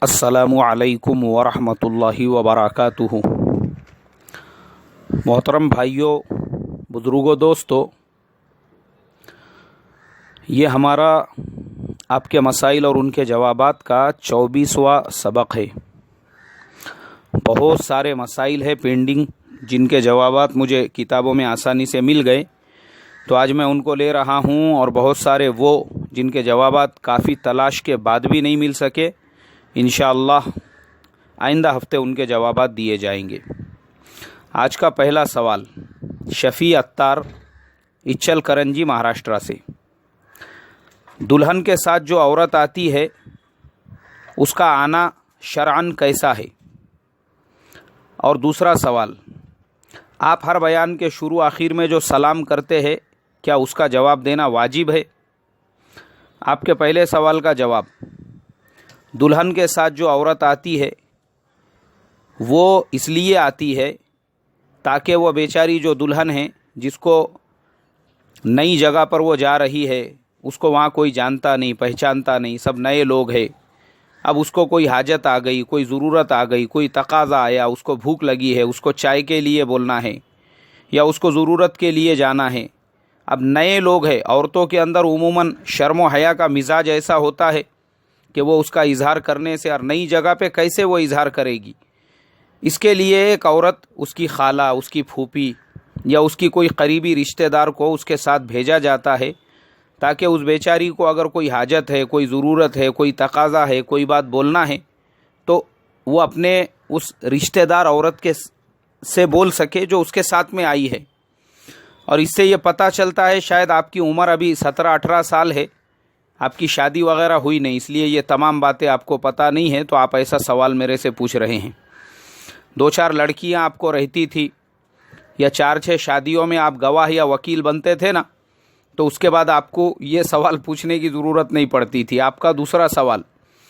अस्सलामु अलैकुम वरहमतुल्लाहि वबरकातुहू। मोहतरम भाइयों, बुज़ुर्गों, दोस्तों, ये हमारा आपके मसाइल और उनके जवाबात का 24वां सबक है। बहुत सारे मसाइल है पेंडिंग, जिनके जवाबात मुझे किताबों में आसानी से मिल गए, तो आज मैं उनको ले रहा हूँ। और बहुत सारे वो जिनके जवाबात काफ़ी तलाश के बाद भी नहीं मिल सके, इंशाअल्लाह आइंदा हफ्ते उनके जवाबात दिए जाएंगे। आज का पहला सवाल शफ़ी अत्तार, इच्छल करंजी, महाराष्ट्र से। दुल्हन के साथ जो औरत आती है उसका आना शरअन कैसा है? और दूसरा सवाल, आप हर बयान के शुरू आखिर में जो सलाम करते हैं, क्या उसका जवाब देना वाजिब है? आपके पहले सवाल का जवाब, दुल्हन के साथ जो औरत आती है वो इसलिए आती है ताकि वो बेचारी जो दुल्हन है, जिसको नई जगह पर वो जा रही है, उसको वहाँ कोई जानता नहीं, पहचानता नहीं, सब नए लोग हैं। अब उसको कोई हाजत आ गई, कोई ज़रूरत आ गई, कोई तकाज़ा आया, उसको भूख लगी है, उसको चाय के लिए बोलना है या उसको ज़रूरत के लिए जाना है। अब नए लोग हैं, औरतों के अंदर उमूमन शर्म व हया का मिजाज ऐसा होता है कि वो उसका इजहार करने से, और नई जगह पे कैसे वो इजहार करेगी। इसके लिए एक औरत उसकी खाला, उसकी फूफी या उसकी कोई करीबी रिश्तेदार को उसके साथ भेजा जाता है, ताकि उस बेचारी को अगर कोई हाजत है, कोई ज़रूरत है, कोई तकाज़ा है, कोई बात बोलना है, तो वो अपने उस रिश्तेदार औरत के से बोल सके जो उसके साथ में आई है। और इससे ये पता चलता है, शायद आपकी उम्र अभी 17-18 साल है, आपकी शादी वगैरह हुई नहीं, इसलिए ये तमाम बातें आपको पता नहीं है, तो आप ऐसा सवाल मेरे से पूछ रहे हैं। 2-4 लड़कियां आपको रहती थी या 4-6 शादियों में आप गवाह या वकील बनते थे ना, तो उसके बाद आपको ये सवाल पूछने की ज़रूरत नहीं पड़ती थी। आपका दूसरा सवाल,